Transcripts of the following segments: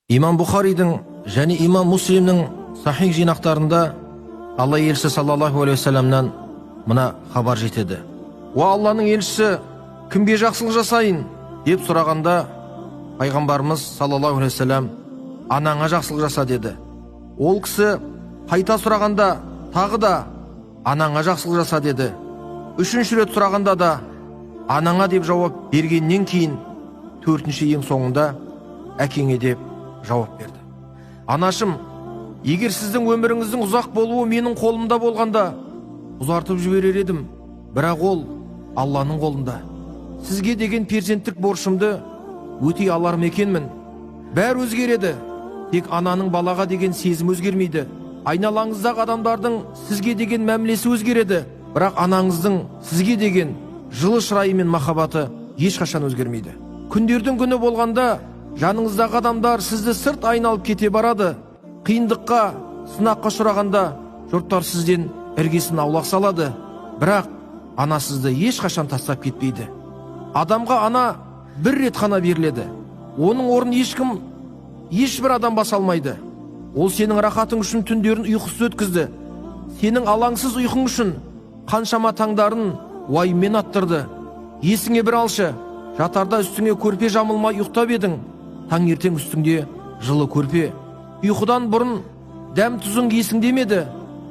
Имам Бухаридің және имам Муслимнің сахих жинақтарында Алла елшісі саллаллаху алейхи вассаламнан мына хабар жетеді. Алланың елшісі кімге жақсылық жасайын деп сұрағанда, пайғамбарымыз саллаллаху алейхи вассалам анаңа жақсылық жаса деді. Ол кісі қайта сұрағанда тағы да анаңа жақсылық жаса деді. Үшінші рет сұрағанда да анаңа деп жауап бергеннен кейін төртінші ең соңында әкеңе деп жауап берді. Анашым, егер сіздің өміріңіздің ұзақ болуы менің қолымда болғанда ұзартып жіберер едім, бірақ ол Алланың қолында. Сізге деген перзенттік борышымды өтей алар ма екенмін? Бәрі өзгереді, тек ананың балаға деген сезім өзгермейді. Айналаңыздағы адамдардың сізге деген мәмілесі өзгереді, бірақ анаңыздың сізге деген жылы шырайы мен махаббаты ешқашан өзгермейді. Күндердің күні болғанда жаныңыздағы адамдар сізді сырт айналып кете барады. Қиындыққа, сынаққа ұшырағанда жұрттар сізден іргесін аулақ салады, бірақ ана сізді ешқашан тастап кетпейді. Адамға ана бір рет қана беріледі. Оның орнын ешбір адам баса алмайды. Ол сенің рахатың үшін түндерін ұйқысыз өткізді. Сенің алаңсыз ұйқың үшін қаншама таңдарын уайыммен аттырды. Есіңе бір алшы, жатарда үстіңе көрпе жамылмай ұйықтап едің, таңертең үстіңде жылы көрпе. Ұйқыдан бұрын дәм тұзың есіңде ме?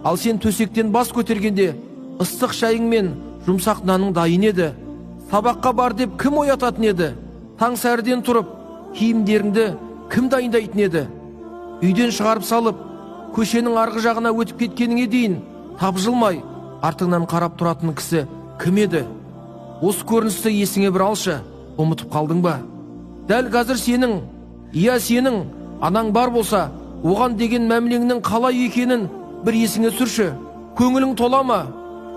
Ал сен төсектен бас көтергенде ыстық шайың мен жұмсақ наның дайын еді. Сабаққа бар деп кім оятатын еді? Таң сәріден тұрып киімдеріңді кім дайындайтын еді? Үйден шығарып салып көшенің арғы жағына өтіп кеткеніңе дейін тапжылмай артыңнан қарап тұратын кісі кім еді? Осы көріністі есіңе бір алшы, ұмытып қалдың ба? Дәл қазір сенің анаң бар болса, оған деген мәмілеңнің қалай екенін бір есіңе түсірші. Көңілің тола ма?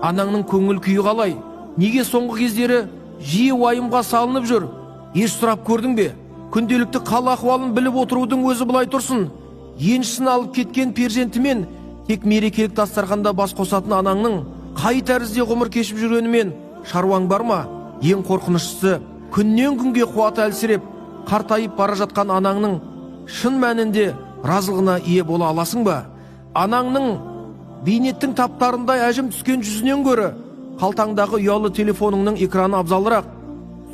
Анаңның көңіл күйі қалай? Неге соңғы кездері жиі уайымға салынып жүр? Еш сұрап көрдің бе? Күнделікті қал ахуалын біліп отырудың өзі былай тұрсын. Еншісін алып кеткен перзентімен тек мерекелік дастарханда бас қосатын анаңның қай тәрізде ғұмыр кешіп жүргенімен шаруаң бар ма? Ең қорқыныштысы, күннен күнге қуаты әлсіреп, қартайып бара жатқан анаңның шын мәнінде разылығына ие бола аласың ба? Анаңның бейнеттің таптарындай әжім түскен жүзінен гөрі қалтаңдағы ұялы телефоныңның экраны абзалырақ.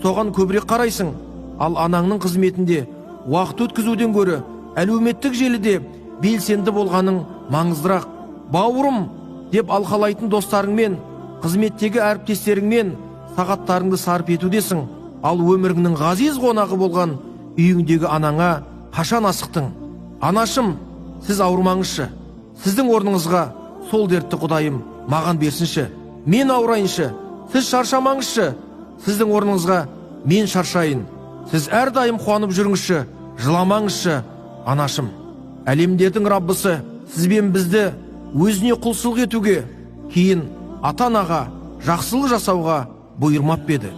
Соған көбірек қарайсың. Ал анаңның қызметінде уақыт өткізуден гөрі әлеуметтік желіде белсенді болғаның маңыздырақ. Бауырым деп алқалайтын достарыңмен, қызметтегі әріптестеріңмен сағаттарыңды сарп етудесің. Ал өміріңнің ғазиз қонағы болған үйіңдегі анаңа қашан асықтың? Анашым, сіз ауырмаңызшы. Сіздің орныңызға сол дертті Құдайым маған берсінші. Мен ауырайыншы, сіз шаршамаңызшы. Сіздің орныңызға мен шаршайын. Сіз әрдайым қуанып жүріңізші, жыламаңызшы. Анашым, әлемдердің Раббысы сізбен бізді өзіне құлшылық етуге, кейін ата-анаға жақсылық жасауға бұйырмап еді.